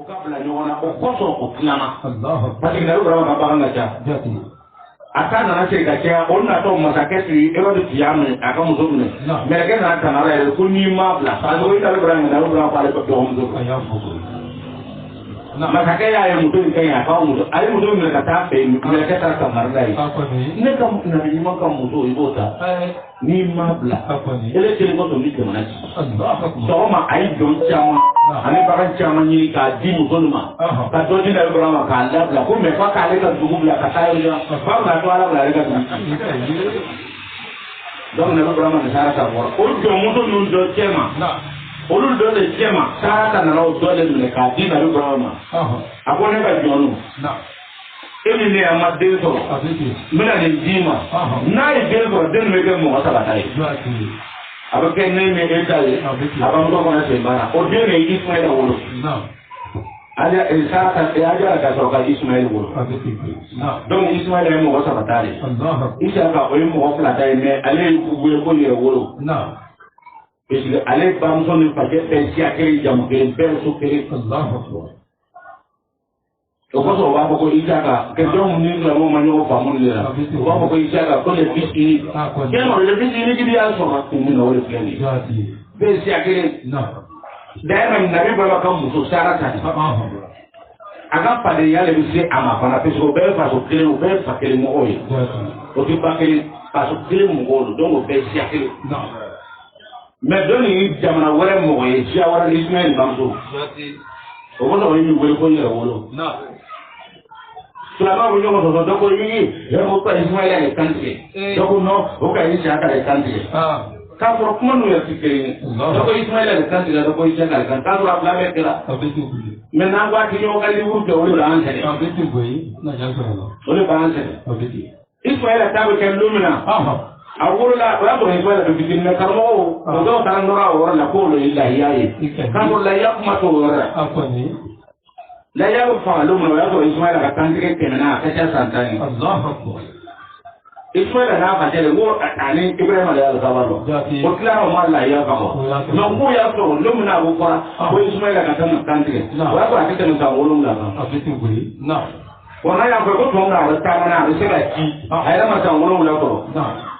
o ka bila ɲɔgɔn na o kɔsɔn o tilana parce que nabi burama ka bagan ka ca a ta nana se ka caya o natɔ masakɛ sigi Erɔdi tun y'a minɛ a ka muso minɛ mɛlɛkɛ nana kanara yɛrɛ ko n'i ma bila parce que o nabi burama ko ale ka dɔgɔmuso masakɛ y'a ye muso in ka ɲi a k'aw muso ale muso minɛ ka taa fɛ yen mɛlɛkɛ taara ka marila ye ne ka nabi ɲuman ka muso i b'o ta n'i ma bila ele kelen kɔsɔn ni jamana ci sɔgɔma a ye jɔn caman ani bagan caman ɲini k'a di muso nin ma ka dɔ di nabi burama k'a labila ko mɛ fa k'ale ka dugu bila ka taa yɔrɔ jan fa bɛna to ala bila ale ka dugu donc nabi burama ni sarata bɔra o jɔnmuso ninnu dɔ cɛ ma olu dɔ de cɛ ma sarata nana o dɔ de minɛ k'a di nabi burama a ko ne ka jɔnnu e ni ne a ma den sɔrɔ n bɛna nin d'i ma n'a ye den sɔrɔ den bɛ kɛ mɔgɔ saba ta ye a bɛ kɛ ne ni e ta ye a b'an tɔgɔ kɔnɔ sen baara o den de ye Ismaɛl wolo sarata ajara ka sɔrɔ ka Ismaɛl wolo donc Ismaɛl ye mɔgɔ saba ta de Isaka o ye mɔgɔ fila ta ye mais ale ye kubuye ko yɛrɛ wolo parce que ale bamuso ni fakɛ bɛɛ siya kelen jamu kelen bɛɛ so kelen o kosɔn u b'a fɔ ko Isaka question ni silamɛw ma ɲɔgɔn faamu de la u b'a fɔ ko Isaka ko le fils unique tiɲɛ le fils unique bi y'a sɔrɔ kun min na o de filɛ nin ye bɛɛ siya kelen d'ailleurs nabi burama ka muso Sarata a ka fadenya de bɛ se a ma fana parce que o bɛɛ ye faso kelen o bɛɛ ye fa kelen mɔgɔw ye o tɛ ba kelen faso kelen mɔgɔw don donc o bɛɛ ye siya kelen mais dɔ nin ye jamana wɛrɛ mɔgɔ ye siya wɛrɛ ni Ismaɛl bamuso o kosɔn o ye min wele ko n yɛrɛ wolo silamɛw bɛ ɲɔgɔn sɔsɔ dɔ ko o ka Ismaɛl de kantigɛ dɔ ko non o ka Isaka de kantigɛ k'a sɔrɔ kuma ninnu yɛrɛ tɛ kelen ye dɔ ko Ismaɛl de kantigɛ dɔ ko Isaka de kantigɛ k'a sɔrɔ a fila bɛɛ kɛra mais n'an ko a tɛ ɲɔgɔn ka livre kɛ o de b'an sɛgɛn o de b'an sɛgɛn Ismaɛl ta bɛ kɛ don min na a wolola o y'a sɔrɔ Ismaɛl bɛ fitinin mais karamɔgɔw o dɔw taara nɔrɔ o yɔrɔ la k'o ye lahiya ye k'a sɔrɔ lahiya kuma t'o yɔrɔ la lahiya bɛ fanga don min na o y'a sɔrɔ Ismaɛl ka kantigɛ tɛmɛna a ka ca san 10 ye Ismaɛl n'a facɛ de ko ani Ibrahima de y'a saba dɔn o tilara o ma lahiya kama mais k'o y'a sɔrɔ don min na o fɔra ko Ismaɛl ka kan ka kantigɛ o y'a sɔrɔ a tɛ tɛmɛ san 7 kan bon n'a y'a fɔ ko tuma min na a bɛ taama na a bɛ se ka ci a yɛrɛ ma san 7 sɔrɔ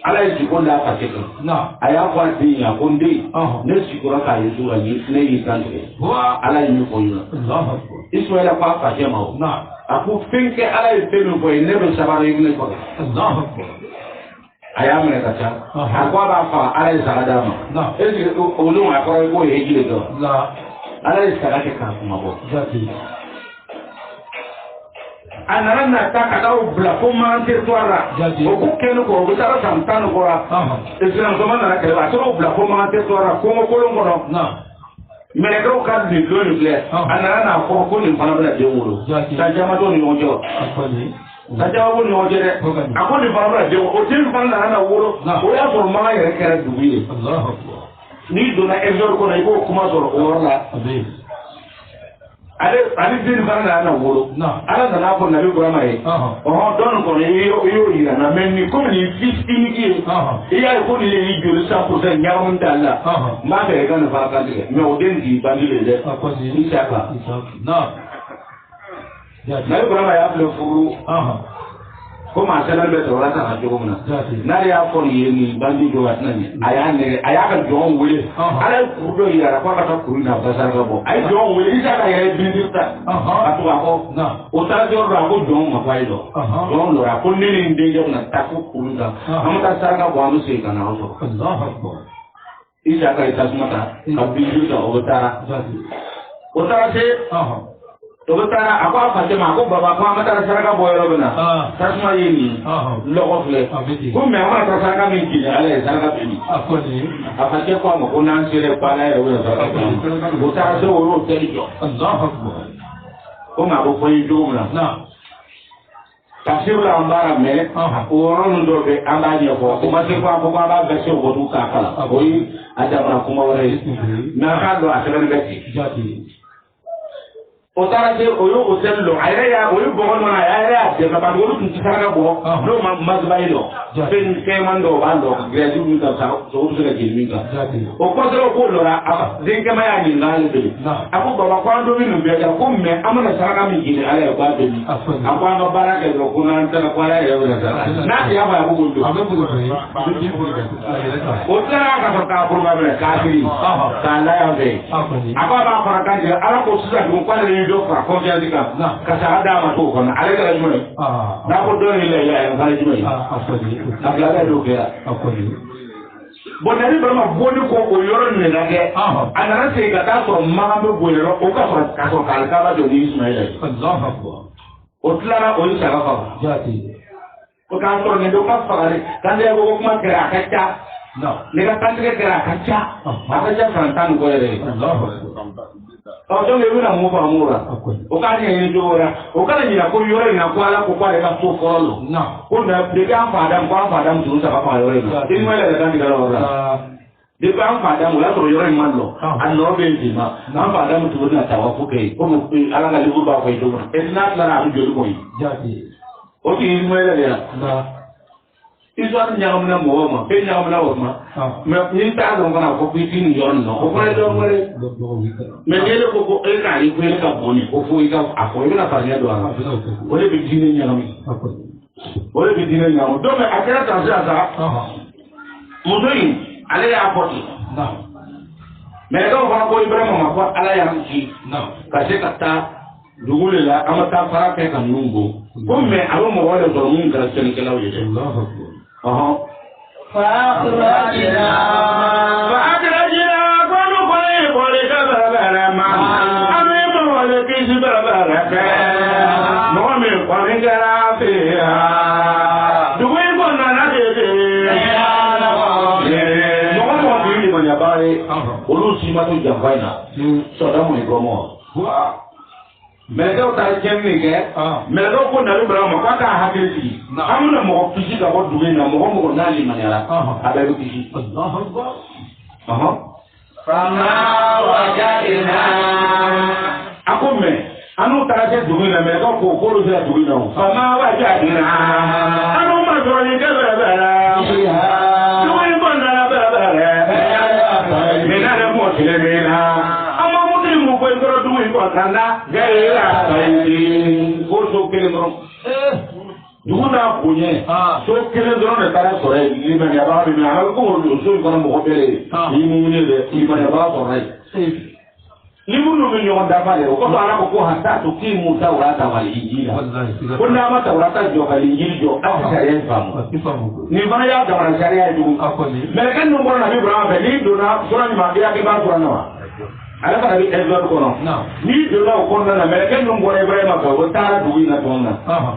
ala ye jiko d'a facɛ kan a y'a fɔ a den ye a ko n den ne sigura k'a ye su la ne y'i kantigɛ ala ye min fɔ n ɲɛna Ismaɛl ko a facɛ ma o a ko fɛn kɛ ala ye fɛn min fɔ ye ne bɛ sabara i ne kɔrɔ a y'a minɛ ka ca a ko a b'a faga ala ye saga d'a ma est ce que o don a kɔrɔ ye k'o ye heji de dɔn ala ye saga kɛ k'a kuma bɔ a nana na ta ka taa bila fo man territoire la o ko kɛnɛ kɔ o bɛ taa san 10 kɔrɔ islamsoma nana kɛlɛ a tora bila fo man territoire la Congo kolon kɔnɔ mɛlɛkɛw ka nin don nin filɛ a nana n'a fɔ ko nin fana bɛna den wolo san caman t'o ni ɲɔgɔn cɛ wa san caman b'o ni ɲɔgɔn cɛ dɛ a ko nin fana bɛna den wolo o den fana nana na wolo o y'a sɔrɔ mankan yɛrɛ kɛra dugu ye n'i donna exode kɔnɔ i b'o kuma sɔrɔ o yɔrɔ la ale den fana nana na wolo ala nana fɔ nabi burama ye dɔnni kɔnɔ i y'o yira n na mais nin komi nin fils unique ye i y'a ye ko nin ye joli 100% ɲagamu t'a la n b'a fɛ i ka nin fana kantigɛ mais o den t'i bandi le dɛ Isaka nabi burama y'a filɛ furu ko maa sɛbɛn bɛ sɔrɔ la ka cogo min na n'ale y'a fɔ nin ye nin bandi jɔ a tɛna ɲɛ a y'a nɛgɛ a y'a ka jɔnw wele ala ye kuru dɔ yira k'a ka taa kuru in na basara ka bɔ a ye jɔnw wele Isaka yɛrɛ ye bindi ta ka to a kɔ o taara se yɔrɔ dɔ a ko jɔnw ma f'a ye dɔn jɔnw lɔra a ko ne ni n denkɛ bɛna taa fo kuru in kan an bɛ taa saraka bɔ an bɛ segin ka na aw sɔrɔ Isaka ye tasuma ta ka bindi ta o bɛ taara se o bɛ taara a ko a facɛ ma a ko baba ko an bɛ taa saraka bɔ yɔrɔ min na tasuma ye nin lɔgɔ filɛ ko mais an mana taa saraka min jigin ala ye saraka bɛ nin a facɛ ko a ma ko n'an sera ko ala yɛrɛ bɛ saraka bɛ o taara se o y'o tɛli jɔ ko nka a bɛ fɔ ye cogo min na tafsir la an b'a la mais o yɔrɔ ninnu dɔw bɛ an b'a ɲɛfɔ o ma se ko a fɔ ko an b'a bɛɛ se o bɔtu k'a kalan o ye a damana kuma wɛrɛ ye mais an k'a dɔn a sɛbɛnni bɛ ten o taara se o y'o hotel lɔ a yɛrɛ y'a o ye bɔgɔ nɔ a yɛrɛ y'a dɛmɛ parce que olu tun tɛ saraka bɔ n'o ma masiba ye lɔ fɛn dɔw b'a lɔ gɛrɛsi min ka sa o bɛ se ka jeni min kan o kɔsɛbɛ o k'o lɔ la denkɛma y'a ɲininka ale bɛ a ko baba ko an donni nin bɛɛ kɛ ko mɛ an mana saraka min jeni ala ye k'a bɛ nin a ko an ka baara kɛ dɔrɔn ko n'an taara ko ala yɛrɛ bɛ na sara n'a ti y'a fɔ a ko k'o don o tilara ka sɔrɔ k'a foroba minɛ k'a fili k'a la yan fɛ a ko a b'a fara kan tigɛ ala ko sisan tugun k'ale ye dɔ fara confiance kan ka sara d'a ma t'o kɔnɔ ale kɛra jumɛn ye n'a ko dɔ in la yɛlɛ kɛra jumɛn ye a bila dɔw kɛra bon nabi Ibrahima bɔli ko o yɔrɔ nin na kɛ a nana segin ka taa sɔrɔ makan bɛ bonya yɔrɔ o ka sɔrɔ ka sɔrɔ k'alikaba jɔ ni Ismaïla ye o tilara o ye saga faga o k'a sɔrɔ nin dɔ ka fagali kantigɛ ko kuma kɛra a ka ca ne ka kantigɛ kɛra a ka ca san 10 ni kɔ yɛrɛ ye donc i bɛna mun faamu o la o k'a ɲɛɲini cogo wɛrɛ o kana ɲina ko yɔrɔ in na ko ala ko k'ale ka so fɔlɔ lo ko depuis an fa Adamu ko an fa Adamu tun saga faga yɔrɔ in na Ismaïla yɛrɛ kantigɛ yɔrɔ la depuis an fa Adamu o y'a sɔrɔ yɔrɔ in ma lɔ a nɔ bɛ yen ma an fa Adamu tun bɛna tawafo kɛ komi ala ka livre b'a fɔ yen cogo min na et n'a tilara a bɛ joli kɔni o tun ye Ismaïla de ye histoire ɲagamina mɔgɔw ma fɛn ɲagamina o ma mais ni t'a dɔn fana ko k'i ti nin yɔrɔ nin na o fana ye dɔn wɛrɛ mais n'ele ko ko e k'ale ko ele ka bon nin ko fo i ka a fɔ i bɛna farinya don a la o de bɛ diinɛ ɲagami o de bɛ diinɛ ɲagami donc a kɛra tan sisan sa muso in ale y'a fɔ ten mais dɔw fana ko Ibrahima ma ko ala y'an ci ka se ka taa dugu de la an bɛ taa fara kɛ ka ninnu bɔ ko mais a bɛ mɔgɔ de sɔrɔ minnu kɛra cɛnnikɛlaw ye dɛ. فأخرجنا كل قريب كبر ما أمين ولكيس بربرك مؤمن قريب فيها دوين كنا نجد مؤمن قريب من يباري ولو سيما تجمعنا صدام يقومون mɛlɛkɛw taara cɛnni kɛ mɛlɛkɛw ko nabi Ibrahima k'a k'a hakili sigi an bɛna mɔgɔ kisi ka bɔ dugu in na mɔgɔ n'a limaniyara a bɛɛ bɛ kisi. fama wajadina a ko mɛ an n'u taara se dugu in na mɛlɛkɛw ko k'olu sera dugu in na o. fama wajadina an n'u ma sɔrɔ nin kɛ bɛrɛbɛrɛ dugu in kɔnɔna bɛrɛbɛrɛ mɛ n'ale mɔgɔ kelen bɛ na. ko i kɔrɔ dugu in kɔnɔna na gɛrɛ y'a ta ye ko so kelen dɔrɔn dugu n'a bonya so kelen dɔrɔn de taara sɔrɔ yen limaniyabaga bɛ min a bɛ ko o so in kɔnɔ mɔgɔ bɛɛ ye ni mun ye dɛ limaniyabaga sɔrɔ yen ni minnu bɛ ɲɔgɔn dafa de o kɔsɔn ala ko ko hata to k'i mun ta wula ta wali injili la ko n'a ma ta wula ta jɔ ka injili jɔ aw ka sariya in faamu nin fana y'a damana sariya ye tugun mɛlɛkɛ ninnu bɔra nabi Ibrahima fɛ n'i donna sɔrɔ ɲuman k'i hakili b'a sɔrɔ na wa. ale fana bɛ exode kɔnɔ n'i donna o kɔnɔna na mɛlɛkɛ ninnu bɔra Ibrahima fɛ o taara dugu in na tuma min na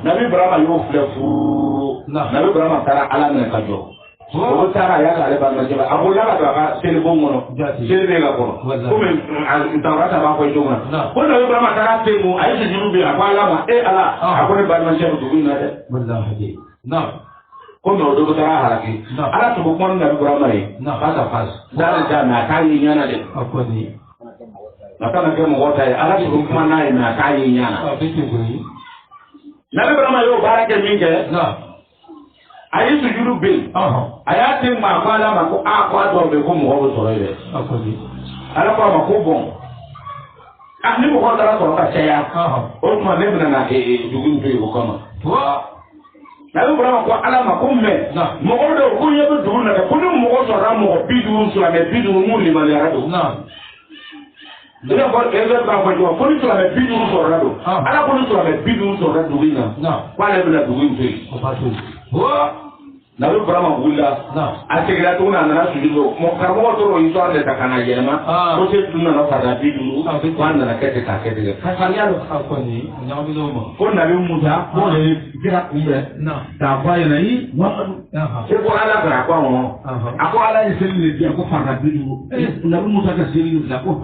nabi Ibrahima y'o filɛ furu nabi Ibrahima taara ala minɛ ka jɔ o taara a y'a ka ale balima jaba a bolila ka don a ka selibon kɔnɔ seli bɛ ka kɔrɔ komi Tawurata b'a fɔ cogo min na ko nabi Ibrahima taara segu a ye sujudu bɛ a ko ala ma e ala a ko ne balima jaba dugu in na dɛ. komi o dɔ taara halaki ala tun ko kuma nabi Ibrahima ye face à face dalen da mɛ a t'a ye ɲana dɛ. na kana kɛ mɔgɔ ta ye ala de ko kuma n'a ye mɛ a t'a ye ɲana. nabi Ibrahima y'o baara kɛ min kɛ a ye sujudu bɛ yen a y'a ten maa ko ala ma ko a ko a dɔw bɛ ko mɔgɔ bɛ sɔrɔ yen dɛ. ala ko a ma ko bɔn ni mɔgɔ taara sɔrɔ ka caya o tuma ne bɛna na dugu in to yen o kama. nabi Ibrahima ko ala ma ko mɛ mɔgɔ dɔw ko ɲɛ bɛ dugu na dɛ ko ni mɔgɔ sɔrɔla mɔgɔ 50 silamɛ 50 mun limaniyara don. ne ko exode b'a fɔ cogo ko ni silamɛ 50 sɔrɔla don ala ko ni silamɛ 50 sɔrɔla dugu in na k'ale bɛna dugu in to yen. nabi Ibrahima wulila a seginna tuguni a nana sujudu karamɔgɔ tora o histoire de ta ka na yɛlɛma ko se tun nana fada 50 ko a nana kɛ ten k'a kɛ ten ka farinya don. ko nabi Musa k'o de ye kira kunbɛn k'a fɔ a ɲɛna yi Muhamadu ko ala fɛ a ko awɔ a ko ala ye seli de di yan ko fada 50 nabi Musa ka seli de bila ko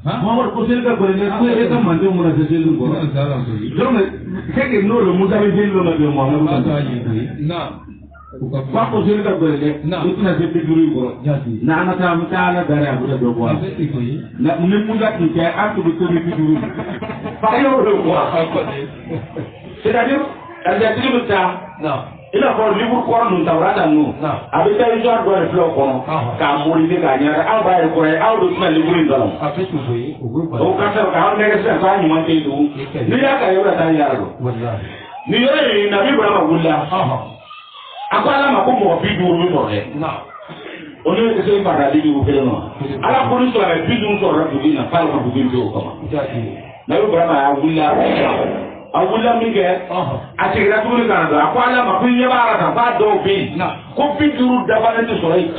Muhamadu ko seli ka gɔlɛn dɛ ko e ka mandenw mana se seli kɔrɔ donc c'est que n'o le Musa bɛ seli dɔ la bi Muhamadu fa ko seli ka gɔlɛn dɛ o tɛna se 50 kɔrɔ n'an ka taa an bɛ taa ala dara a bɛ dɔ bɔ a la ni Musa tun tɛ an tun bɛ tobi 50 Fario le quoi. C'est-à-dire, elle a dit que ça. Non. Il a fallu livre quoi nous t'aura nous. Avec ta histoire doit le flot qu'on a modifié gagner. Ah bah le quoi, ah le truc le livre dans. Après tout oui. Au cas où on est resté pas ni monter tout. Ni là quand il y a ta yaro. Ni yore na bi bra ma wulla. Akwala ma ko mo bi du ru to re. Non. On est que c'est pas la vie au Péron. À la police, on a plus d'une sorte de vie, n'a pas le coup de comment. Mais le Brahma a voulu la Miguel, à ce que la tour de Canada, à quoi la mapille va pas d'opi, copie du route d'avant de soleil,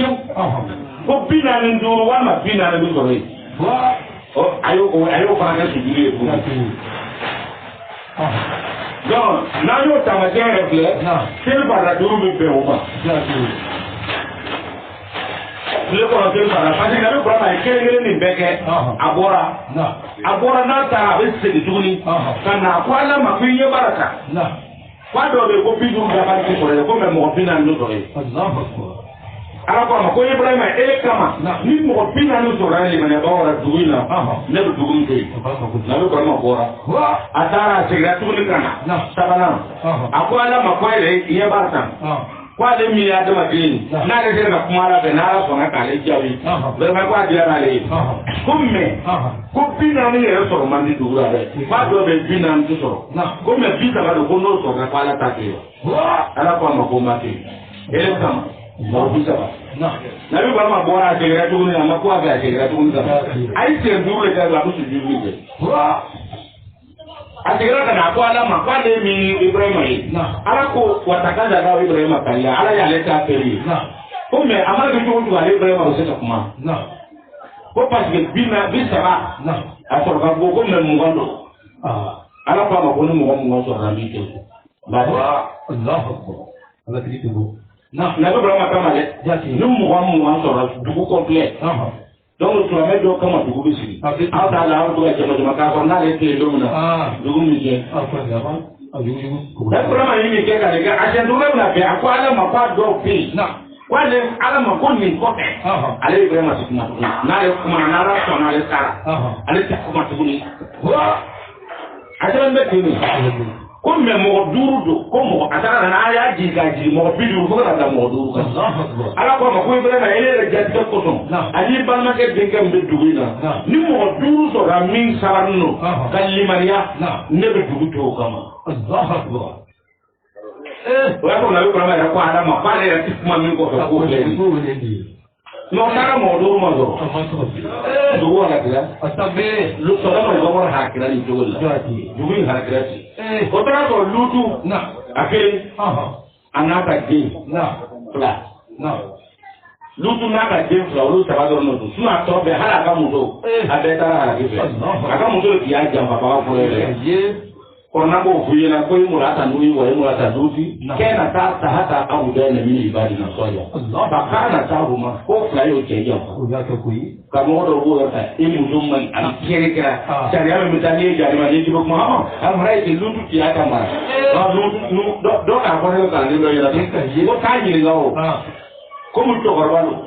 copie d'un enduro, ma fille à le soleil. Oh, aïe, par la suite. Donc, n'a pas ta matière reflet, c'est par la tour de Péron. Le conseil par la parce que le problème est que les béquets abora n'a pas avec ces tournis quand n'a pas la ma fille baraka pas de copie du gabal qui pourrait comme mon final nous aurait alors comme quoi le problème est que ni mon final nous aurait les manettes or à douina ne le douinté n'a le problème abora atara c'est gratuit kana sabana après la ma quoi il y a baraka kwa de mi ya de magini na de na kumara be na so na kale jawi be ma kwa dia na le kumme ko bina ni e so man di dura be fa do be bina ndu so kumme bita ba do ko no so na pala ta ke ala ko ma ko ma ke ele kama mo bisa ba na bi ba ma bora ke gra tu ni ma ko ba ke gra tu ni ai se dure da la su ju ni Atikira kana kwa alama kwa mi Ibrahim ala ko watakaza dawa Ibrahim kanya ala ya leta peri kumbe amara kitu mtu ali Ibrahim useta kuma ko parce bina bisaba atorka go ko me mungando ala kwa makoni mungo so ramite ba Allahu akbar ala kitu go na Ibrahim kama le ni mungo so dugu complet donc tu vas mettre donc comment tu peux ici ah dans la route de jama ka ko na le te do na dugu mi je da vraiment ni ke ka ga ajen do na be akwa ala ma kwa do pe na wale ala ma ko ni ko te ale vraiment c'est na le kuma na ra so na le sara ale ta kuma tu ni ajen be ni ko me mo duru do ko mo atara na ya ji ga ji mo bidu ko na da mo duru ka ala ko ma ko be na ele le jatti ko son ali ba ma ke de kam be dugu na ni mo duru so ra min saranno kalimariya ne be dugu to kama Allahu akbar wa ko na ko ma ko ada ma pa le ti kuma min ko ko le no tara mo duru ma do dugu ala kila asabe lu so la mo ko ha kila ni dugu la dugu ha kila o tara ko lutu na akeli anaka ge na fla na lutu na ka ge fla lu taba do no su na to be hala ka mudo abe tara hala ge aka mudo ki ya jamba ba ko le kona ko fuye na ko mu rata nui wa mu rata duti kena ta hata au da na mini ibadi na soya ba kana ta huma ko fla yo ke ya ko ya ko yi ka mo do go ta imu dumman an kere kira sharia me mitani ja ma ni ko ma am rai ke lutu ki aka ma ba lutu do ka ko ne ka ni do ya ta ko ta ni ngawo ko mu to garbalo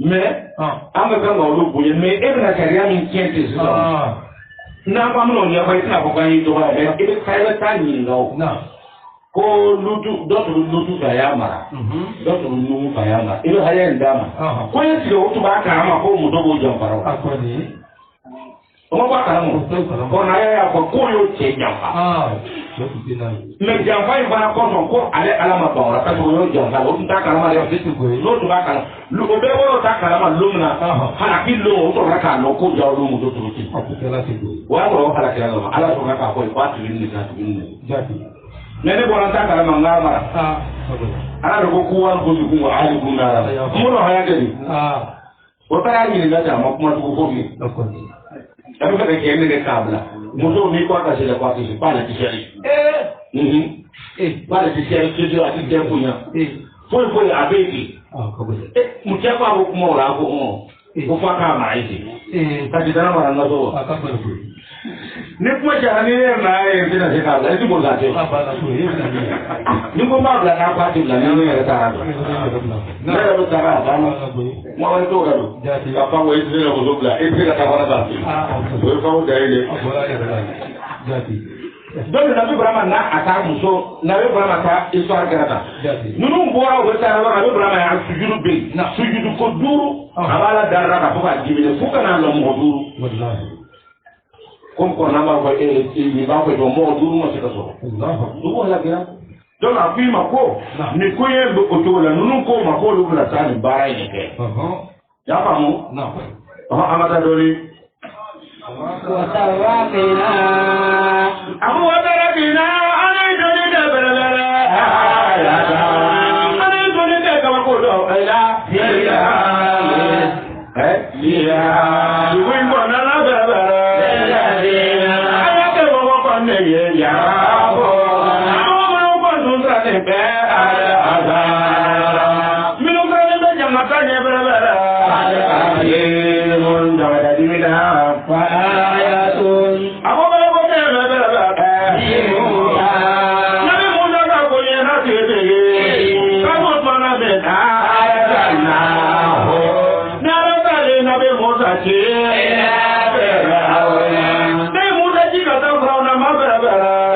mais am ka ngawo bu ye mais e na sharia min kente so na ba mo ni abai na ko kan yi to ba e be kai ba ta ni ngawo ko lutu do lutu ka ya mara do nu ka ya mara ile haya ndama ko yesi o to ba ka ma ko mu do bo jam faro akoni o ba ka mo ko na ya ko yo che jam fa me jam fa ba ko so ko ale ala ma ba ka so yo jam fa o ta ka ma le bitu ko no to ba ka lu ko be wo ta ka ma lu na hala ki lu o to ra ka no ko ja lu mu do to ti wa ko hala ki ala ala to ra ka ko ba ti ni ka ti ni jati nene bora ta kala mangama ana ro ko wa ko ku wa ali ku na mo no haya gadi o ta ni ga ta mo kuma ko mi tabi ka ke ne ka bla mo do mi ko ta se la ko ti pa la ti seri pa la ti seri ti do ati de ku nya fo abeki mo ti pa ko mo ra ko fa ka ma isi ta ti dana ma na so ne kuma jara ni ne na e fina se ka la ti bo la te ni ko ma bla na pa ti bla ni ne ta ra na ra ta ra ba no mo wa to ga do ka pa wo e ti ne ko bla e ti ka ta ba na ba ti o ko da ile donc nabi Ibrahima na ata muso nabi Ibrahima ta histoire garata nunu bora o ta nabi Ibrahima ya sujudu be na sujudu ko duru abala darra ka fuka dibile fuka na lo mo duru wallahi kom ko na ma ko ni ba ko do mo duru mo se ka so Allah du wala gira donc a fi ma ko ni ko ye do ko to la nunu ko ma ko lu la ta ni bara ni ke ya famu na amata doli وتركنا أبو وتركنا أنا يدوني دبلبلا أنا يدوني دبلبلا كله إلى فيها يوين بنا لا دبلبلا أنا كم وقن يا أبو أنا وقن نصرة على أذان من نصرة بجمع كني دبلبلا من جمع دبلبلا فآيات أبو بلغ نبي موسى نقول يا نبي كم تمنى من آياتنا نرى نبي موسى نبي موسى جيك تفرعون ما بربرا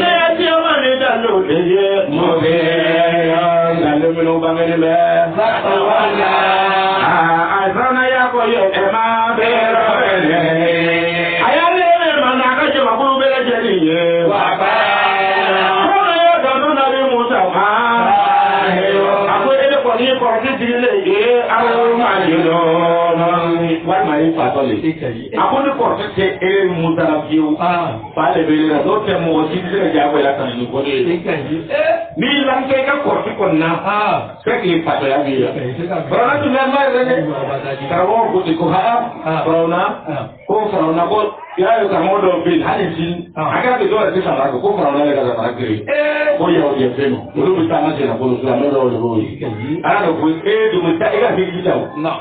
نأتي من دلو ليه مبين دلو منو بمن به فتولى أزرنا يا كوي إما Akoni korte se e mutara biu pale bele do te mo si dire ja ko la tan ni ko de ni lan ke ka korte kon na se ki pato ya bi brona tu na ma re ka wo ko ti ko ha brona ko ya yo ka mo do bi halin sin aga be do re sa ra ko brona le ka ta kiri ko ya o ye feno do bi ta na se na ko so na do le bo yi ara do ko e do mi ta e ga bi bi ta no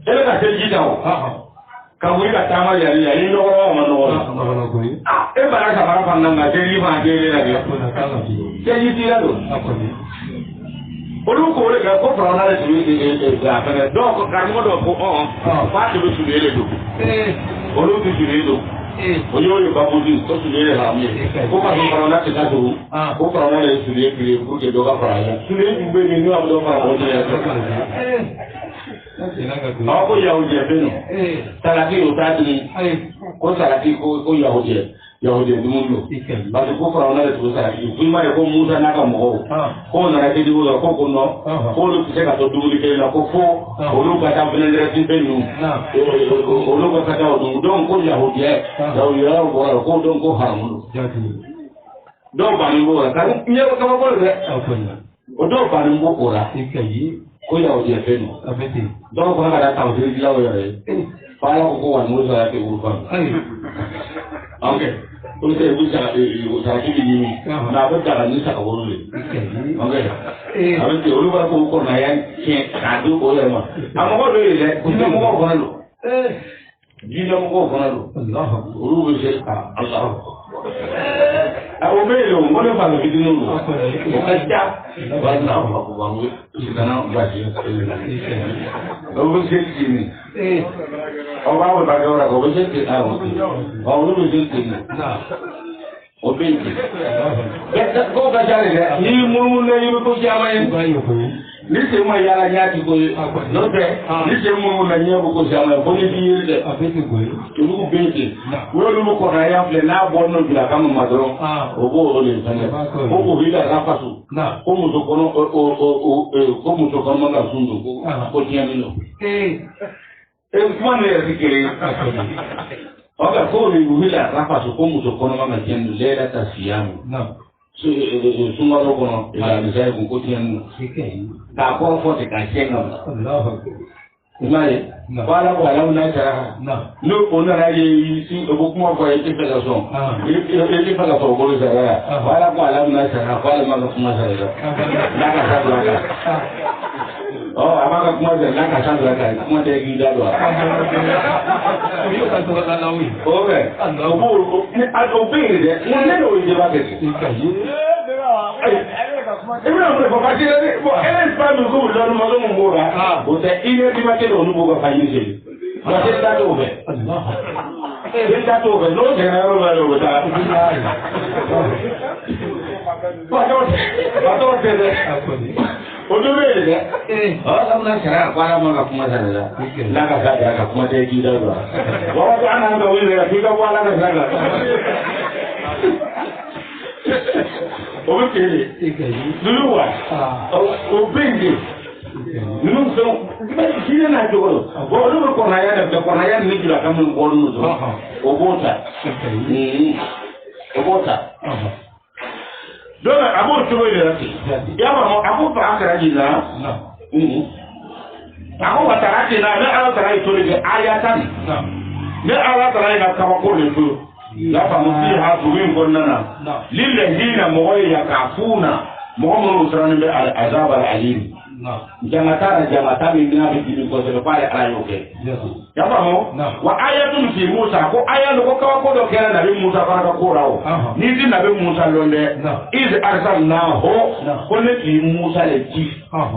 ele ka se jita o ka wuri ka tama yari yari loro ma no e bara ka bara panna na je li ma je le na je yiti la do olu ko le ka ko fra na le tu ga ka do ko ka mo do ko fa ti su le do olu ti su le do o yo yo ba mo di ko su le ha mi ko ka fra na ti ka do ko fra na le su le ki ko ke do ka fra ya su le bi be ni no am do fra o je Ako Yahudi beno. Salati utati. Ko salati ko Yahudi. Yahudi dumulo. Basi ko fara ona le salati. Kuma ko Musa na ka mo. Ko na ke diwo ko no. Ko lu se ka to dumuli ke na ko fo. Ko lu ka ta benere tin benu. O lu ka ta o don ko Yahudi. Yahudi ya ko don ko haramu. Don ba ni bo ka ni ko ka bo le. O do ba ni bo ko la. Ko ya o je feno afeti donc ko ngada taw di lawo yore fa la ko wan mo sa ke urfan okay to se bu sa sa ki ni na ba da ni sa ko le okay awen ti olu ba ko na yan ke ka du ko le ma amo ko le ko ni mo ko na lo ji mo ko na lo Allah olu be se ka Allah o melo mo le fa ke di no o ka ja ba na ko ba mo Sidana basi o be se ni o ba wo ba ga ora ko be se ti a o o lu be se ni na o be ti ko ga jare ni murmu ne ni ko jama en ni se mo yala nyaati ko no te ni se mo na nyabo ko jama ko ni bi yelde afeti ko to lu be ti wo lu ko na ya ple na bo no bila kama madro o bo o le tane o ko bila rafasu na ko mu to kono ko mu to kono na sundu ko tiani no kuma ne sikiri oga ko ni bila rafasu ko mu to kono na tiani lela ta siyamu na sungaro kono ila ni sai ko tiani ta ko fo te ka chenga Allah imai wala wala una ta no ona ra ye si obo kuma ko e te pela so e te pela so bo za wala wala una ta wala ma kuma za la ka sa la ka amaka kuma za la ka sa la ka kuma te gi da do yo ka to la na wi obe obo obe de ne no ide ba ke Ibra mo ko kasi ele pa mi ko do mo do mo ra o te ile bi ma ke do no bo ka yi se Wa se da to be. Se da to be no se na ro ba lo ta. Wa to se de. Ojo be de. Ala na shara kwara ma ka kuma da la. La ka ga ka kuma da ji da ba. Wa wa ana ga wele ka ka wala ka ga. O kele. Dulu wa. O benge. Nunu so kile na jogoro bo lu ko na ya de ko na ya ni jula kam ko nu do o bota o bota do na abo to ile rati ya ba abo pa akara ji na abo watarati na na ala tarai to le ayatan ne ala tarai na ka ko le to la fa musiha buwin gonnana lillahina mughayya kafuna muhammadu sallallahu alaihi azab al-alim jamata min na bi dinin ko se pare ala yoke ya ba mo wa ayatun fi Musa ko ayatu ko ka ko do kera na bi Musa ka ko rawo ni din na bi Musa londe iz arsalnahu ko ne fi Musa le ci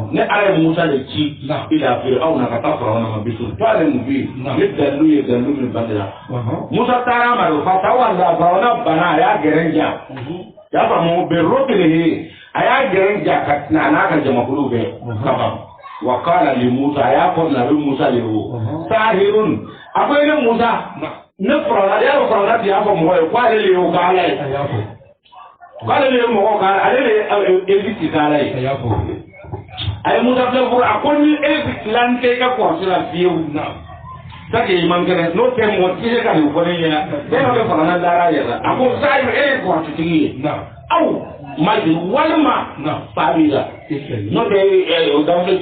ne ala Musa le ci ila fir'auna ka tafra na bi sultan mubi yadalu min badra Musa tara ma fa tawalla fa na bana ya gerenja ya ba mo be rokele aya gerenja katna na kan jama kulu be kaba wa qala li Musa ya ko na bi Musa le wo sahirun akwai ne Musa ne fara ya fara ya ko mo ko ale le o kala kala le mo ko ale le eviti kala ay Musa le pour akoni evitante ka ko sala fiu na take imangere no te mo tire ka ni ko ne ya be no fara na dara ya ako sai ko tiki na au maji walma na pabila no de o da mo te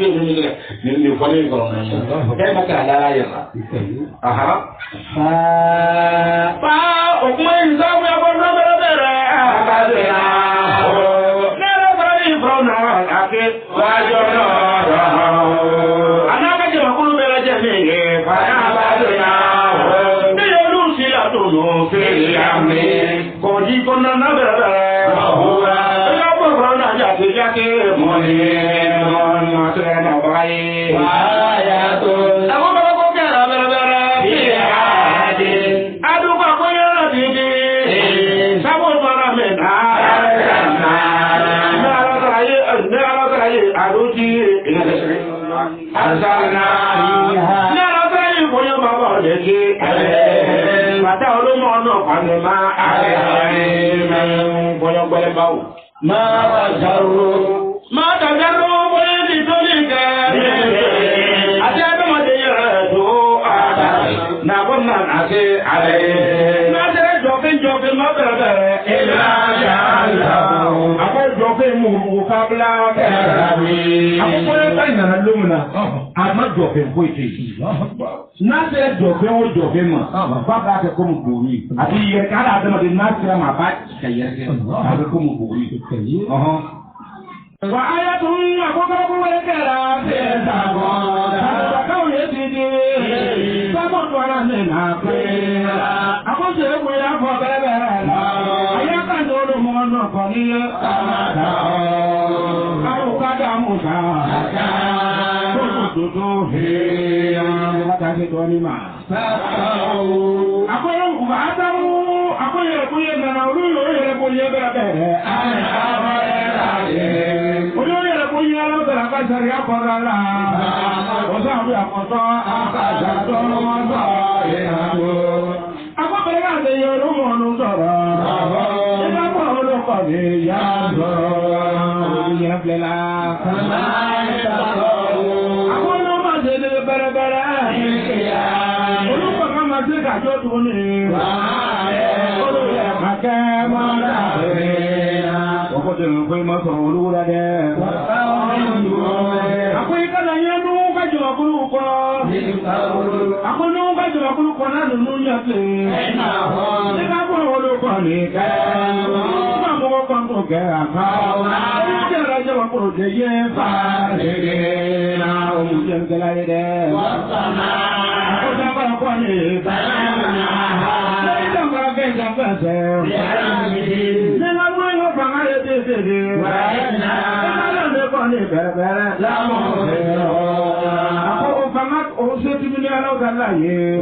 ni fone ko na ya ma ka la ya aha pa o mo inza mo ko no bere ka de na na na bra ni bro na ake wa jo no ana ka je ko no bere je ni pa na ba de na de yo lu si la to no se ya me ko ji ko na na bere Jake moni mon na bai ya to ago ko kera bere ya de adu ko ko ya de sabo para me na la trai adu ji azana na la trai ko yo baba de ki mata olu mo no kan ma ko yo gbele bawo ما تجروا بذلك أجاب ما تجروا نقول نعسي عليه نعسي جوفين ما برده إلا جعله أقول جوفين مقابل كرامي أقول بيننا اللومنا أما جوفين بويتي نعسي جوفين ما بابا كم بوري أبي يكاد هذا ما نعسي ما بعد كيرك هذا كم بوري وآية أبوكم وكرا سيسابون فكون يسيدي سابون ورننا كويلا أقول سيكويلا فبربرنا أياكا نور مونو كوني أروكا موسى تدو هي وكاسي تونيما أقول أقول يقول يمنا ولو يقول يبربر Sari akorala, osamu akoto, akajato mozo, yado. Akopere ande yoru monu soro, ina monu kone yado, yaflela. Akono mazele berebere, oluko kama seka jotuni, oluye make mona bena. Okote mkwe maso olura de. Akwai kana yanu ka jira kulu ko akwai nu ka jira kulu ko na nu nyate na ho ni ka ko wolo ko ni ka ma mo ko ko ke aka na jira jira ko de ye fa de na o mu jen de la de wa sana ko da ba ko ni ba na ha ni da ba ke ja ba se ya ni ni na mo yo fa ma de de wa na ni bẹ̀rẹ̀ láwọn ọ̀rọ̀. Àkọ́kọ́ famak òun ṣe tí mi dunia law tallahi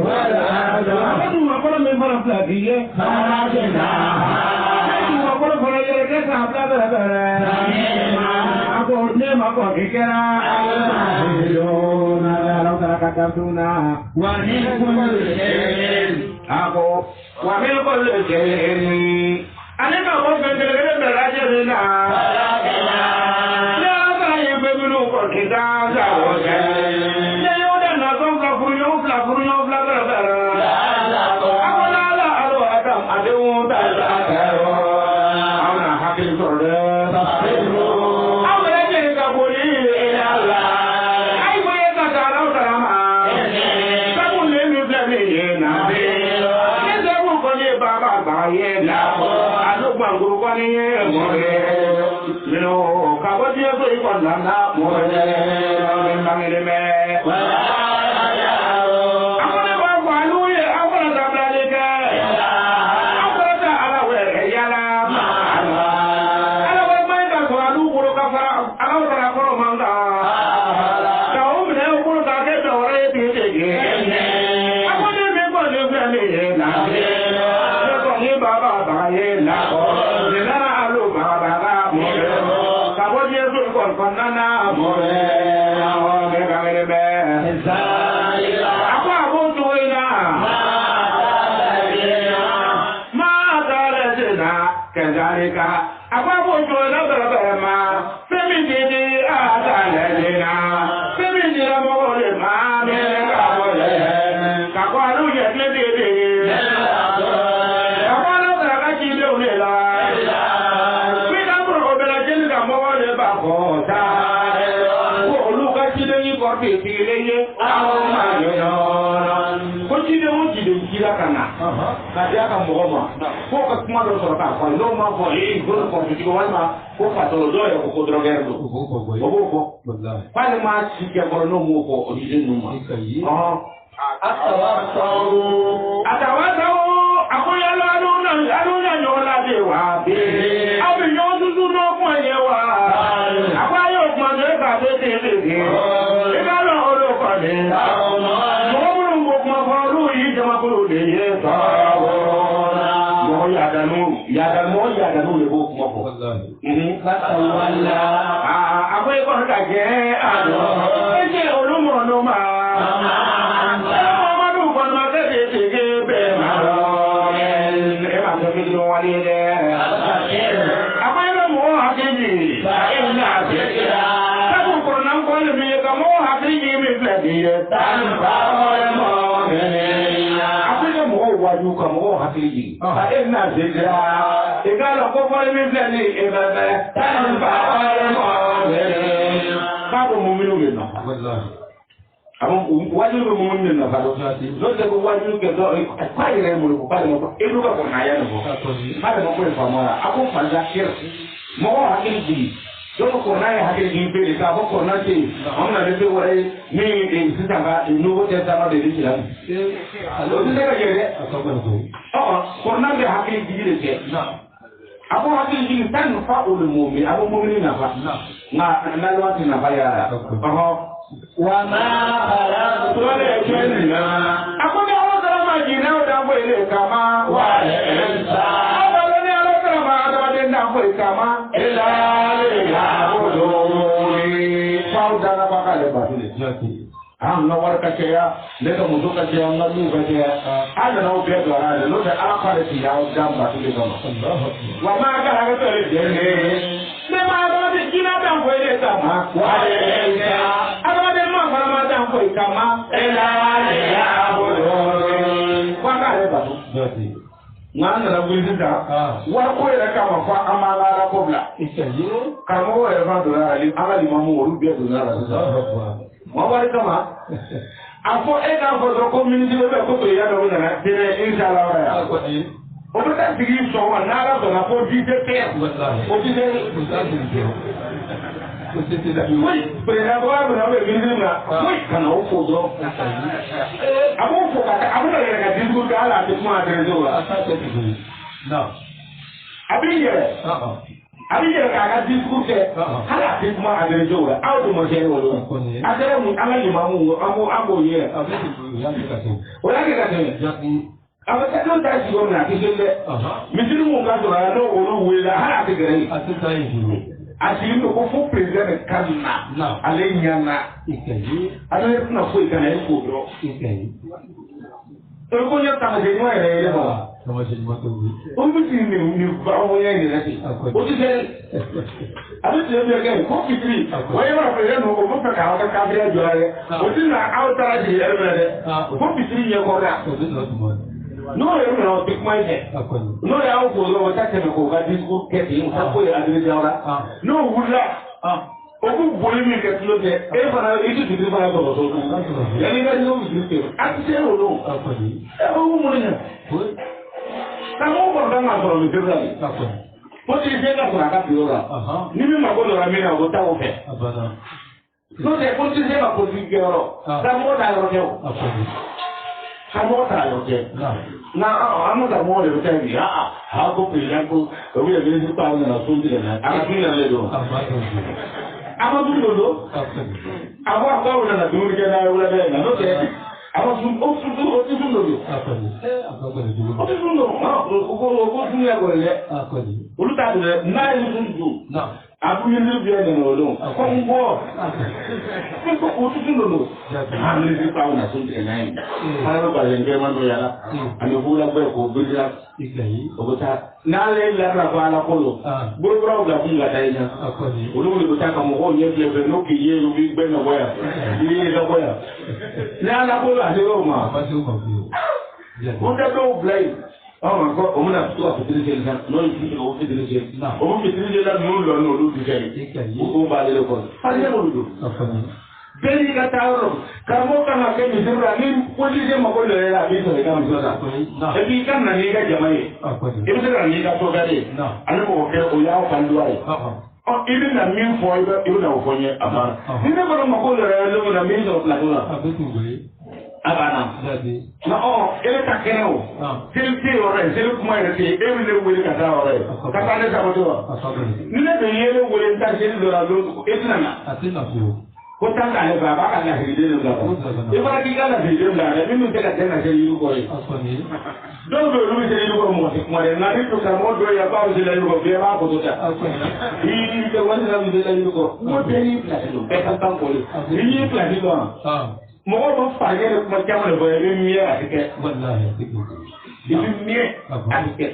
adu ma ko me fara fladiye adu ma ko fara yere ke sa bla bla ako ne ma ko kera yo na law takatuna wa min kulli shay'in ako wa min kulli shay'in ane ka ko bengele be raje na ya ba ye be no ko kita za o je ne yo da na ko ka furu bla bla awala la alo adam ade won da za ka ro awna hakil to de awala je ka boli ila Allah ai bo ye ka ta la ta ma ka bu le mi bla ni na be ke za bu ko ye baba ba ye la gbàngbò kọ́ ní mọ̀rẹ́ nínú kàwọ́ tí ó tó ikọ̀ nàná mọ̀rẹ́ lọ́rẹ́ mbàngẹ́lẹ́ mẹ́. akọ́nẹ́bà fún alúyẹ akọ́nẹ́ta bílálẹ́ kẹ́ akọ́nẹ́ta aláwẹ̀ ẹ̀yára aláwẹ̀ mẹ́ta sọ alúkúrò káfárá aláwọ̀ akọ́rọ̀ máa ń ta kàwọ́ mìíràn okúrò kàkẹ́ tọ̀wọ́rẹ́ tí ó tẹ̀gẹ́ akọ́nẹ́ mi kọ́ ní fẹ́lẹ́ yẹn náà lẹ́kọ̀ọ́ ní bàbá àbáyé làkọ́ Nana more awo me kamere be akwa abuntu ina ma dalena kadalika akwa abuntu ina bere ma femi didi adalena femi dira mo le ma me ka mo le ka kwa lu ye didi akwa no ka ji de o le la mi ka bro be la jeni ka mo le ba ko Pileye awo ma yoyo ko jide mo jide kila kana ka dia ka mo ma ko ka kuma do so ka ko no ma ko go ko ti ko wal ma ko fa to do e ko droger do ko wallahi pa ma ci ke ko no mo ko o jide no ma atawasaw akoya la no na yo la de wa be awu yo dudu no ko ye wa akwayo ma de ka be de yadanu le bo kuma ko wala akwai ko ka je ado je olumo no ma ma du ko ma de ge be ma ro e ma so bi no wali de akwai lo mo hakiji ba ina je kira ta ko nan ko le mi ka mo hakiji mi fle di tan ba mo ne akwai lo mo waju ka mo hakiji ba ina je kira igalo ko fole mi flani ebebe tan ba wale mo bere babo muminu be no wallahi amon waju be muminu na ba do de ko waju ke do kwa ire mo ko ba mo edu ka ko na ya no ba de mo ko fa mo ako fa ja kir mo hakil di do ko na ya hakil di be ka ko na ti on na de wore ni de sita ba no ko te ta no de di la alo de ka yere ko na de hakil di de ke Abu hakil jini tan fa ul mu'min abu mu'min na fa na lawati na fa ya wa ma khalaqtu al-jinna abu ni Allah tara ma jina o da bo ile kama wa insa abu ni Allah tara ma da de na bo kama ila ya'buduni fa da na ba ka le ba na warka ke ya le da muzo ka ke na lu ka ke ala na o be do ara le no da ala ka le ti ya o da ba tu le do wa ma ka ha to le je ne ma do di kina da ko ile ta ma wa le ya ala de ma fa ma da ko ka ma ela le ya bo do wa ka le ba tu ngana na bwi da wa ko ile ka ma fa amala ra ko bla ka mo e ba do ara li ala li ma mo ru be do na ra mo wari kama afo e ka fo do community be ko to ya do na dire inshallah wa ya o be ta digi so wa na ga do na fo di de pe o di de oui pre na bo na be bi na oui kana o fo do abo fo ka abo na ga di ku ga la de mo adre do wa na abi ye Abi yɛrɛ k'a ka discours kɛ hali a tɛ kuma agrégé o la aw de ma gêné o la a kɛra mun an ka limamu an b'o ye o y'a kɛ ka tɛmɛ a bɛ kɛ n'o ta sigi o minɛ a tɛ se dɛ misiri mun ka sɔrɔ a la n'o olu welela hali a tɛ gɛrɛ yen a sigilen don ko fo président de kan na ale ɲana ale tɛna foyi ka na e k'o dɔn o ko n ye taamasiyɛn ɲuman yɛrɛ ye ma. O bɛ sigi nin baroya in yɛrɛ ten o tɛ kɛ a bɛ tile bɛɛ kɛ ko fitiri o ye yɔrɔ fɛ o bɛ fɛ k'aw ka kafiya jɔ dɛ o tɛ na aw taara jigin yɛrɛ minɛ dɛ ko fitiri ɲɛkɔrɔ n'o ye minɛ o tɛ kuma in fɛ n'o y'aw fo dɔrɔn o ta tɛmɛ k'o ka discours kɛ ten o ta ko ye agrégé aw la n'o wulila o b'u boli min kɛ tulo tɛ e fana i tɛ fitiri fana sɔrɔ so yanni i ka ɲɛw fitiri tɛ a tɛ se o don o b'u mun ɲɛ. Kamu kɔrɔkan ka sɔrɔ misiri la de politicien ka sɔrɔ a ka bureau la ni min mako dɔra min na o taa o fɛ n'o tɛ politicien ka politique kɛ yɔrɔ karamɔgɔ t'a yɔrɔ kɛ o karamɔgɔ t'a yɔrɔ kɛ nka an ka karamɔgɔ de bɛ taa yen ko président ko o bɛ yɛlɛ ministre pa nana so tigɛ na a ka dumuni nalen don a ma dumuni don a ko a ko nana dumuni kɛ n'a ye wulada in na n'o tɛ a ma sun o tɛ sun dɔ don. O tɛ sun dɔn o ko sun yɛ kɔni dɛ olu t'a dɔn dɛ n'a ye sun dun a bɛ minisiri biyɛn nana o don ko n bɔ o tɛ sun dɔ don a minisiri pa na sun tigɛ n'a ye ala bɛ bazɛn jɛman dɔ yala ani fugula bɛɛ k'o birila o bɛ taa n'ale lara ko ala ko don bolokɔrɔw bila kun ka taa yen na olu de bɛ taa ka mɔgɔw ɲɛ filɛ filɛ n'o k'i ye o b'i bɛɛ na bɔ yan i ye ka bɔ yan ni ala ko don a ser'o ma o tɛ dɔw bila yen ɔ ko o bɛna to ka fitiri seli san n'o ye fitiri o fitiri seli o bɛ fitiri seli la ninnu lɔ n'olu tɛ kɛ o ko b'ale de kɔnɔ hali ne b'olu don bɛɛ n'i ka taa yɔrɔ karamɔgɔ kan ka kɛ misiri la ni politicien mako lɛ la a b'i sɔrɔ i ka misiri la et puis i ka na n'i ka jama ye i bɛ se ka na n'i ka tɔgɔde ye ale mɔgɔ kɛ o y'aw ka luwa ye i bɛ na min fɔ i bɛ na o fɔ n ye a banna ni ne kɔni mako lɛ la ne bɛ na min sɔrɔ plateau la a banna nka e bɛ taa kɛnɛ o seli tɛ yɔrɔ ye seli kuma yɛrɛ tɛ yen e bɛ ne wele ka taa yɔrɔ ye ka taa ne sabato wa ni ne bɛ yɛlɛ wele n taa seli dɔ la e tɛna na. Ko tan k'ale fɛ a b'a ka lasigiden bila i fana k'i ka lasigiden bila dɛ min tɛ ka tɛ na se yiri kɔrɔ ye dɔw bɛ olu bɛ se yiri kɔrɔ mɔgɔ tɛ kuma dɛ nka ni to karamɔgɔ dɔw ye k'aw bɛ se la yiri kɔrɔ bɛɛ b'a koto ta i tɛ wari la bɛ se la yiri kɔrɔ ko bɛɛ n'i pilasi don bɛɛ ka kan kɔli n'i y'i pilasi dɔn mɔgɔw bɛ farikɛ de kuma caman de fɔ i bɛ miɲɛ a tɛ kɛ i bɛ miɲɛ a tɛ kɛ.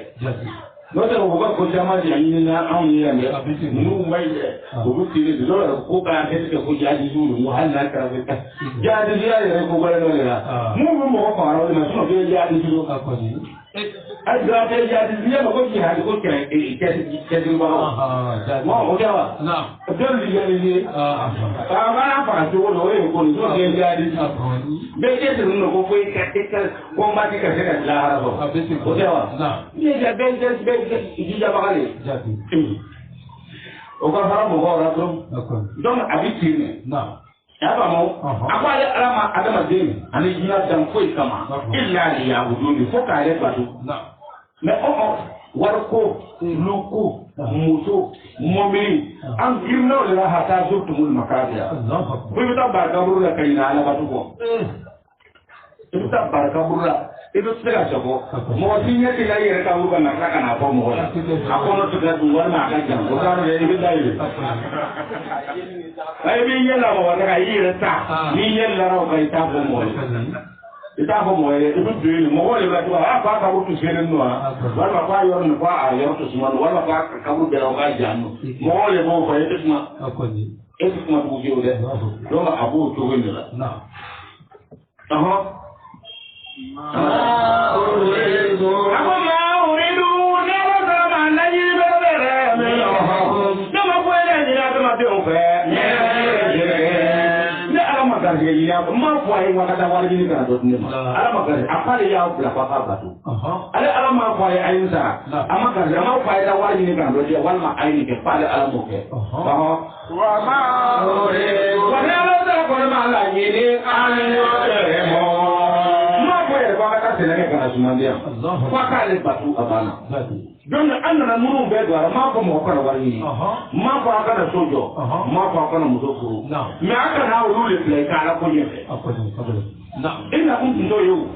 N'o tɛ u ka ko caman de ɲini na anw ye yan dɛ ninnu ma ɲi dɛ u bɛ tile dɔw yɛrɛ ko k'a kɛ tigɛ ko jaadisi ninnu hali n'a kɛra bɛ taa jaadisiya yɛrɛ ko wɛrɛ dɔ de la mun bɛ mɔgɔ faga o de ma sinɔn bɛɛ jaadisi don ka kɔni hali dɔw tɛ jaadisi ye mɔgɔ k'i hali ko cɛsiribagaw o kɛ wa dɔw de jaadisi a b'a faga cogo dɔ o ye ko nin dɔw kɛ jaadisi bɛɛ kɛ sɛbɛn dɔ ko fo i ka ko n b'a ti ka se ka lahara sɔrɔ o kɛ wa bɛɛ jijabaga de o ka fara mɔgɔw la dɔrɔn donc a bɛ ten de y'a faamu a ko ale ala ma adamaden ani diɲɛ dan foyi kama illa liya'budun fo k'a yɛrɛ bato mais wariko luko muso mɔbili an girinna o de la hatta zurtumul maqabir ko i bɛ taa barakaburu la ka ɲinɛ ala bato kɔ i bɛ taa barakaburu la i bɛ se ka sɔgɔ mɔgɔ si ɲɛ tɛ ka i yɛrɛ ka wuli ka na tila ka n'a fɔ mɔgɔ la a kɔnɔ tɛ ka dun walima a ka jan o t'a dɔn i bɛ da yɛlɛ i b'i ɲɛ la mɔgɔ la ka i yɛrɛ ta n'i ɲɛ lara o kan i t'a fɔ mɔgɔ ye i t'a fɔ mɔgɔ ye i bɛ don yen mɔgɔ de b'a to a k'a kaburu tun sennen don wa walima k'a yɔrɔ nin k'a yɔrɔ tɛ suma don walima k'a kaburu bɛɛ o k'a jan don mɔgɔ de b'o fɔ e tɛ kuma e tɛ kuma tugu fiyewu dɛ donc a b'o cogo de la. Ma fɔ a ye wa ka taa wari ɲini kana dɔ di ne ma ala ma gari a k'ale y'aw bila k'a k'a bato ale ala m'a fɔ a ye a ye n sara a ma gari a m'a fɔ a ye taa wari ɲini kana dɔ di walima a ye nin kɛ k'ale ala m'o kɛ wa ni ala sera kɔni ma laɲini an y'o yɛrɛ mɔ n m'a fɔ yɛrɛ k'a ka taa ka tɛnɛ kana sumandi yan fo a k'ale batu a banna donc an nana minnu bɛɛ don a la m'a fɔ mɔgɔ kana wari ɲini m'a fɔ a kana so jɔ m'a fɔ a kana muso furu mais a kana olu de bila i ka ala ko ɲɛfɛ i nakun tun t'o ye o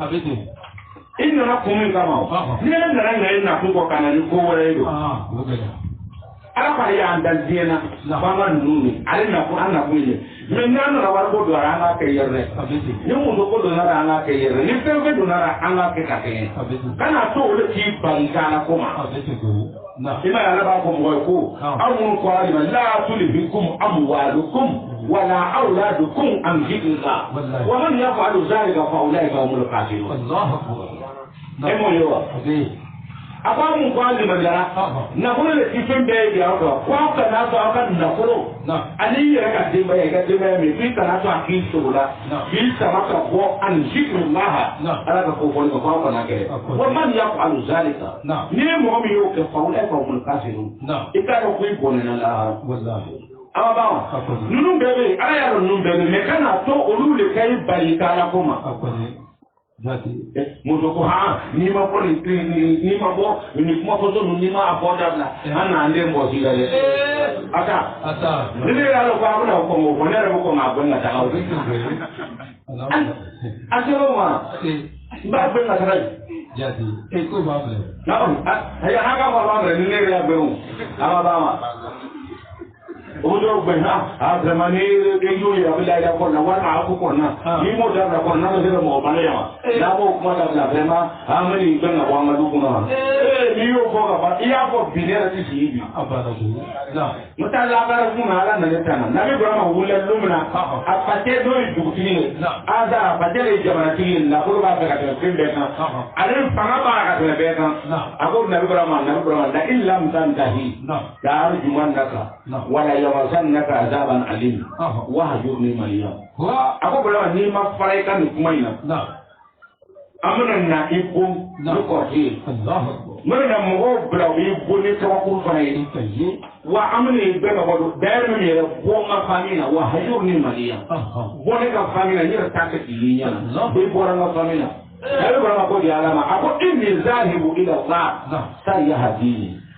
i nana kun min kama o ni e nana ɲa i nakun kɔ ka na ni ko wɛrɛ ye don ala kɔni y'an dan diɲɛ na f'an ka ninnu de ale nakun an nakun ye mais n'an nana wari ko don a la an k'a kɛ yɛrɛ dɛ ni muso ko donna la an k'a kɛ yɛrɛ ni fɛn fɛn donna la an k'a kɛ ka kɛɲɛ kana to o de k'i bali ka ala ko ma i ma ye ala b'a fɔ mɔgɔ ye ko aw minnu ko ala ma la tulhikum amwalukum wala awladukum an dhikrillah wa man yaf'alu dhalika fa ulaika humul khasirun e m'o ye wa a ko mun ko ali mandara nafolo le ti fɛn bɛɛ ye aw kan ko aw kana to aw ka nafolo ani yɛrɛ ka denbaya i ka denbaya min f'i kana to a k'i sogo la k'i sama ka bɔ ani zikrillah ala ka ko fɔli ma ko aw kana kɛ wa man yaf'alu zalika ni mɔgɔ min y'o kɛ fa ulaika humul khasirun i k'a dɔn ko i bɔnɛna lahara awa ba wa ninnu bɛɛ bɛ yen ala y'a dɔn ninnu bɛɛ bɛ yen mais kana to olu de ka i bali ka ala ko ma muso ko n'i ma bɔ n'i ma bɔ nin kuma fɔtɔ ninnu n'i ma a fɔ dabila an n'an den bɔ si la dɛ a taa ni ne yɛrɛ ko a bɛna o kɔn o kɔn ne yɛrɛ bɛ kɔn k'a bɔ n ka taga o a sera o ma n b'a bɛ n ka taga yen ko b'a filɛ ayi an ka fɔ a b'a filɛ ni ne yɛrɛ y'a bɛn o a ma b'a ma o dɔw bɛ vraiment ni y'o ye a bɛ layiya kɔnɔna walima a ko kɔnɔna n'i m'o dabila kɔnɔna bɛ se ka mɔgɔ bana yan wa n'a b'o kuma dabila vraiment an bɛ nin bɛn ka bɔ an ka du kɔnɔ wa n'i y'o fɔ ka ban i y'a fɔ bi ne yɛrɛ tɛ sigi bi n taa labaara kun na ala nana tan na nabi burama wulila don min na a pate n'o ye dugutigi ye aza a pate de ye jamanatigi ye nafolo b'a fɛ ka tɛmɛ fɛn bɛɛ kan ale fanga b'a ka tɛmɛ bɛɛ kan a ko nabi burama la illa mutantahi la arjuman naka wala yamasannaka azaban alim wa hajurni maliya a ko burama n'i ma fara i ka nin kuma in na an bɛna na i bon ni kɔrɔkɛ ye n bɛna mɔgɔw bila u y'i bon ni kabakuru fana ye wa an bɛna i bɛɛ ka bɔ d'ailleurs min yɛrɛ bɔ n ka famille na wa hajurni maliya bɔ ne ka famille na n yɛrɛ t'a kɛ k'i ye ɲɛna ko i bɔra n ka famille na ale burama ko di ala ma a ko inni zahibu ila Allah sayahdini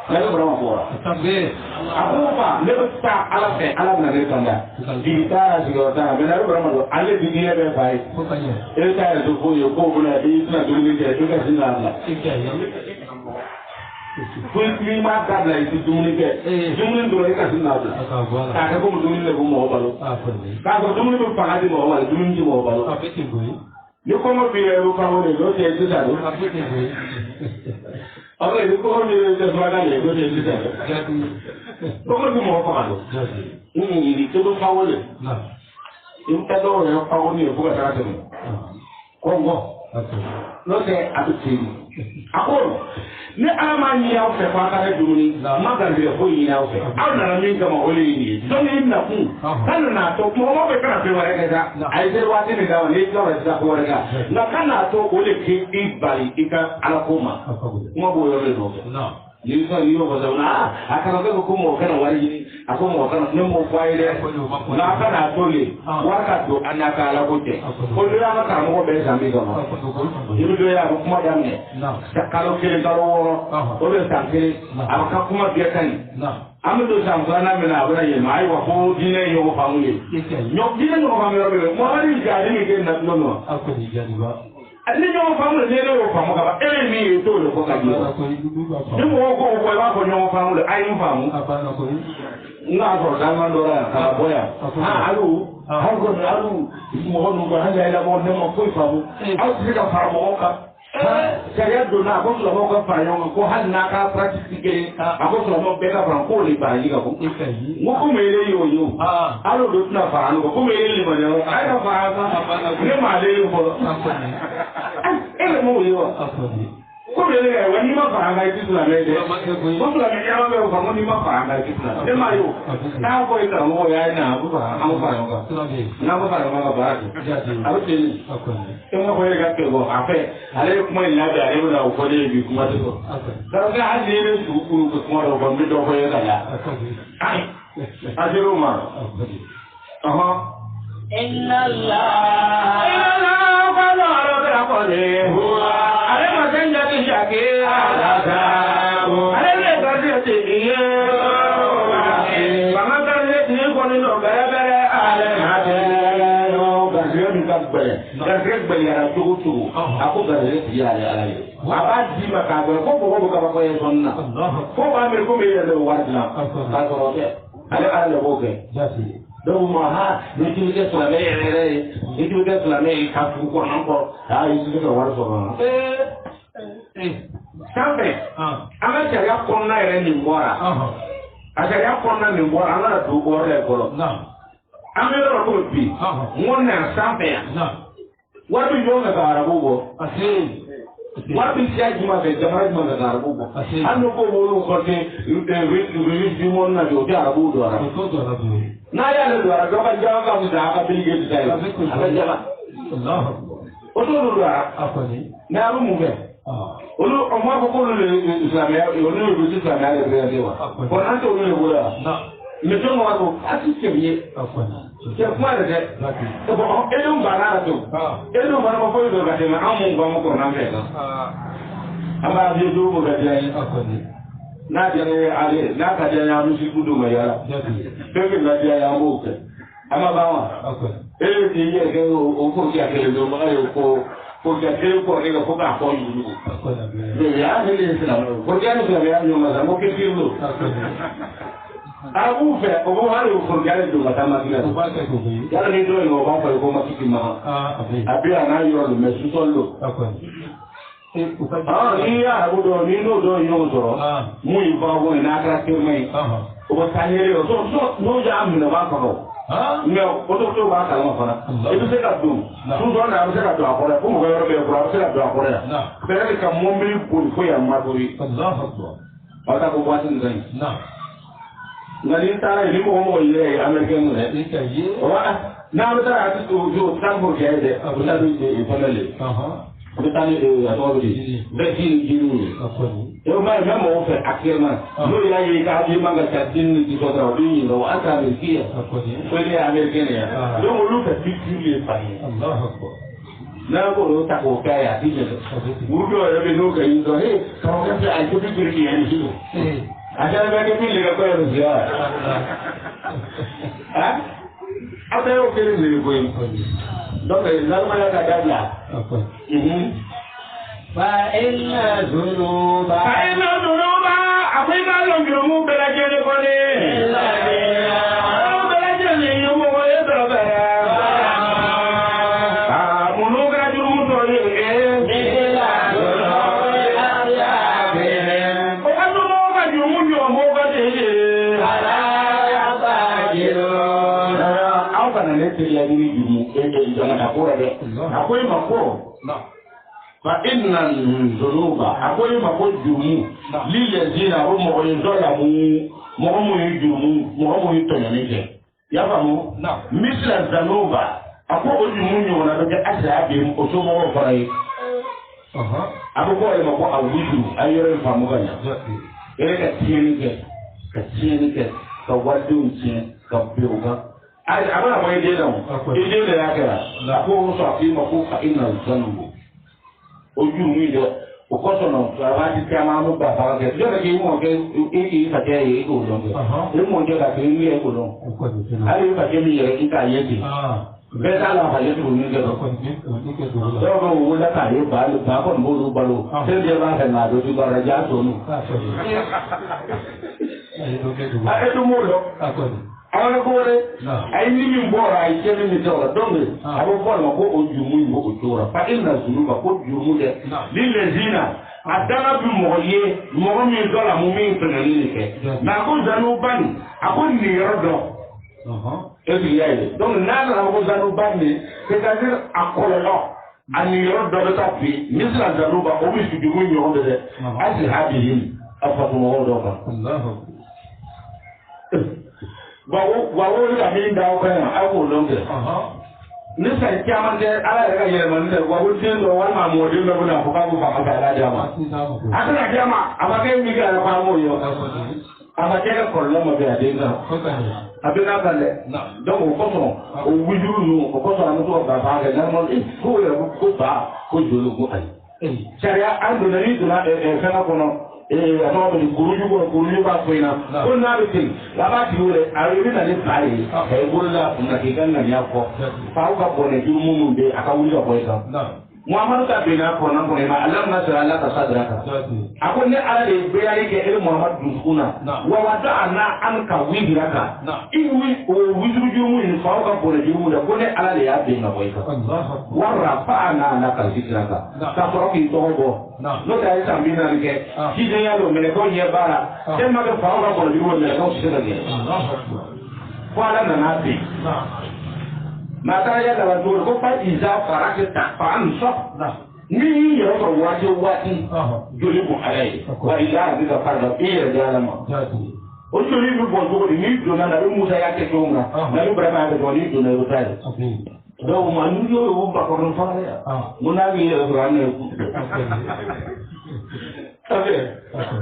ale burama bɔra a ko fa ne bɛ taa ala fɛ ala bɛna ne kanda bi taara sigiyɔrɔ tan mais ale burama don ale bi diɲɛ bɛɛ fa ye e bɛ taa yɛrɛ to foyi ye k'o bɛna i tɛna dumuni kɛ i ka sin k'a bila ko n'i m'a dabila i tɛ dumuni kɛ dumuni dɔrɔn i ka sin k'a bila k'a kɛ komi dumuni de bɛ mɔgɔ balo k'a sɔrɔ dumuni bɛ fanga di mɔgɔ ma dumuni ti mɔgɔ balo ni kɔngɔ b'i yɛrɛ bɛ fanga de l'o tɛ sisan ok ni kɔngɔ b'i yɛrɛ tɛ fanga de l'o tɛ sisan kɔngɔ bɛ mɔgɔ faga don i to bɛ fanga de i bɛ taa dɔw yɛrɛ fanga ni ye fo ka taa tɛmɛ kɔngɔ n'o tɛ a bɛ ten a ko ni ala m'a ɲini aw fɛ f'a ka kɛ dumuni ma garijɛgɛ foyi ɲini aw fɛ aw nana min kama o de ye nin ye donc i nakun ka nana to mɔgɔ bɛ kana fɛn wɛrɛ kɛ sa a ye se waati min d'a ma n'i tila la sisan ko wɛrɛ kɛ nka ka n'a to o de k'i bali i ka ala ko ma kuma b'o yɔrɔ de nɔfɛ n'i sɔn n'i y'o fɔ sisan a kana kɛ ko mɔgɔ kana wari ɲini a ko mɔgɔ kana ne m'o fɔ a ye dɛ nka a kana to le wari ka don an n'a ka ala ko tɛ o de y'an ka karamɔgɔ bɛɛ san min kama i bɛ dɔ ye a bɛ kuma daminɛ kalo kelen kalo wɔɔrɔ o bɛ san kelen a ka kuma bɛɛ ka ɲi an bɛ don san filanan min na a bɛna yɛlɛma ayiwa ko diinɛ ye ɲɔgɔn faamu ye diinɛ ɲɔgɔn faamu yɔrɔ bɛ yen mɔgɔ ni jaali min kɛ nafolo ma ni ɲɔgɔn faamu ni ne y'o faamu ka ban e ye min ye i t'o de fɔ ka di ni mɔgɔw ko o fɔ i b'a fɔ ɲɔgɔn faamu de a ye n faamu n k'a sɔrɔ dama dɔ la yan ka bɔ yan alu aw kɔni alu mɔgɔ ninnu kɔni hali lamɔ ne ma foyi faamu aw tɛ se ka fara mɔgɔw kan sariya donna a ko silamɛw ka fara ɲɔgɔn kan ko hali n'a ka pratique kelen a ko silamɛw bɛɛ ka fara k'o de baraji ka bɔ n ko komi ele y'o ye o hali o de tɛna fara ɲɔgɔn kan komi ele limaniya o a ye ka fara kan ne ma ale ye fɔlɔ e bɛ m'o ye wa komi ele yɛrɛ wa n'i ma fara kan i tɛ silamɛ ye dɛ ko silamɛ caman bɛ yen o kan ko n'i ma fara kan i tɛ silamɛ ne ma ye o n'a fɔ i karamɔgɔ y'a ye na a bɛ fara an bɛ fara ɲɔgɔn kan n'a bɛ fara ɲɔgɔn kan baara kɛ a bɛ ten e ma fɔ e ka kɛ bɔ a fɛ ale ye kuma in labɛn ale bɛ na o fɔ ne ye bi kuma tɛ fɔ karamɔgɔ hali n'i bɛ dugu kuru ka kuma dɔ fɔ n bɛ dɔ fɔ e ka la a ser'o ma Inna Allah kole ale ma senja ki shake ale le gadi te iye mama gadi te ko ni no bere ale ma te no gadi ni ka bere gadi bere ya tugu ako gadi te ya ale aba di ma ka ko ka ko ye sonna ko ba me ko me ya le wadna ka ko ke ale ko ke donc moi ha ni tu ke so le ni tu ke so le ka fu ko nan ko ai tu ke war so sambe ama sharia ko na ere ni mbora a sharia ko na ni mbora ala do ko re ko na ame ro ko bi ngona sambe na wa bi yo na arabu go asi wa bi sia juma be jamara juma na arabu go ando ko wo ko te ri di mon na do arabu do arabu ko do arabu na ya le do arabu ka jawa ka mu da ka bi ge di dai aba jama Allah o do do afani na ru mu be olu o mo ko ko le islamia o le do islamia le be de wa ko na to le wo na me to mo ko asiste biye afani ke kuma da de to bo e dum bana to e dum bana ko do ga de ma amu ba mo ko na be ka aba de do mo ga de afani na de ne ale na ka de ya mu shi kudu ma yara be na de ya mo ke ama ba wa e ti ye ke o ko ki akele do ma yo ko porque aquele correga pouco apoio do ya ele ensina porque não sabe a minha mas não que aquilo a ufe o vou ali o porque ele do matama aqui já nem do eu vou para como aqui ma abia na yo me susolo ni ya o do ni no do yo so mu iba wo na ka ke mai o tanyere o so no ja amna ba ko mais o to ba ka ma fana e bi se ka do tu do na se ka do akore ko mo ga yoro be ko se ka do akore na bere ka mo mi ko ya ma ko ri Allahu akbar ata ko watin zai na ngani tara ni mo ye american ne ni ka ye wa na ma tara ati to jo tan ko ke de abu na do e family ko tani e ato ri be ti ni akoni eu mais même on fait actuellement nous il y a eu quand il m'a gâté ni so tra bi no ata be ki ko ni americain ya donc lu ka ti les pays Allah akbar na ko ro ta ko ka ya ti je mu do ya be no ka yin do he ka ko ka ai ko bi ki ya ni ju aja be ke bi le ka ko ya ru ya ha ata yo ke ni ko yin donc la ma ya ka da ya فإن الذنوب أخي قالوا جرموا بلا جنة قولي بلا جنة يومو ويضرب منوك رجرموا تولي بلا ذنوب أخيابهم وقالوا موقع جرموا يومو قتلي فلا يباجرون أولا نتري يدري جرموا إذا نقول أقول مقول فإن الذنوب أقول ما قل جمو للذين هم يظلموا مهم يجرموا مهم يتنمي يفهموا مثل الذنوب أقول جمو يونا بك أسابهم أسوموا فرأي أقول ما قل أوجو أيضا يفهموا غنيا إذا كتينك كوالدون تين كبيروكا أنا ما يدينهم يدين لك أقول صحيح ما قل فإن الذنوب ojú mi lọ òkọ́sọ̀nà àwọn ti tẹ́ máa mú gbà fara kẹ́ lọ́dọ̀ kí wọ́n kẹ́ èyí ìfàjẹ́ èyí kò lọ kẹ́ èyí mọ̀ jẹ́ kàkiri ní ẹ̀kọ́ lọ ayé ìfàjẹ́ mi yẹrẹ kíkà yé ti bẹ́ẹ̀ tá àwọn àfàjẹ́ tó ní kẹ́lọ́ lọ́wọ́ bá wọ́n lẹ́ka yé bá kọ́ ní bóòlù balò sẹ́ńdẹ̀ bá fẹ̀ nà àdójú bára já tó nù. ẹ̀ẹ́dùnmó lọ àwọn ẹgbẹ́ ayi ni mi bọ̀ra ayi cɛ ni tɛ o la donc a bɛ fɔ ma ko o jurumu in ko o tora fa e na zulu ma ko jurumu dɛ ni lezina a dana bi mɔgɔ ye mɔgɔ min dɔ la mu min tɛmɛni de kɛ nka a ko zanu bani a ko nin yɔrɔ dɔn e ti y'a ye donc n'a nana ko zanu bani c'est-à-dire a kɔlɔlɔ a nin yɔrɔ dɔ bɛ taa bi misira zanu ba o bɛ jurumu ɲɔgɔn de dɛ a ti ha bi yen a fa mɔgɔw dɔ kan. Wawo la min da o kan a ko lon de ni sai kyaman de ala ya ga yelman de wawo tin do wal ma mo de lo na ko ka ko fa ka la jama ata na jama aba ke mi ga fa mo yo aba kɛra kɔlɔlɔ ma bɛ a den kan a bɛ n'a kan dɛ donc o kɔsɔn o wujuru ninnu o kɔsɔn an bɛ to ka ba kɛ n'an ko yɛrɛ ko ba ko joli ko ayi sariya an donna n'i donna fɛngɛ kɔnɔ a tɔgɔ bɛ kuruju kɔnɔ kuruju b'a fɔ in na ko n'a bɛ ten a b'a tigi wele a bɛ na ni ba ye a ye bolo la kunna k'i ka ŋaniya fɔ faw ka bɔnɛ juru minnu bɛ a ka wuli ka bɔ i kan Muhammadu ka bɛnna kɔnɔ kɔnɔ ma ala na sɔrɔ ala ka sadira kan a ko ne ala de ye bɛyali kɛ e Muhammadu dusukun na wa wada a n'a an ka wulira kan i o wujuru jurumu in faw ka bɔnɛ jurumu la ko ne ala de y'a bɛn ka bɔ i kan wara fa a n'a ala ka sira kan k'a sɔrɔ k'i tɔgɔ bɔ n'o tɛ a ye san 40 kɛ cidenya don mɛlɛkɛw ɲɛ baara tellement que faw ka bɔnɛ jurumu mɛlɛkɛw tɛ se ka kɛ fo ala nana bɛn matanya dalam dulu kau pasti zafar kita paham sok ni ya kau wajib juli bukai wajib kita pada biar dalam untuk ini berbuat ini dona dari muda yang kecil lalu berapa ada doni dona betul dah manusia ubah korang saya munagi ya kerana tapi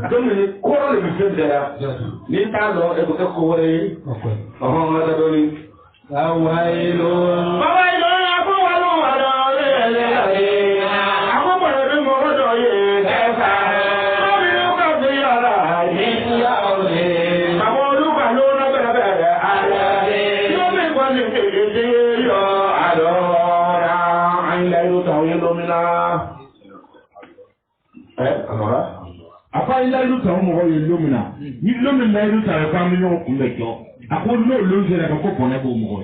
jadi korang lebih sedar ni tahu itu kekurai orang ada doni Awailu aku walu ada le aku baru mau doye kesa kami luka biara hiya ole kamu luka luna bere ada kami kwani kede yo adora anda itu tahu yang domina amora apa anda itu tahu mau yang domina itu tahu kami yang kumbejo aku no lu sera ko pone bo mo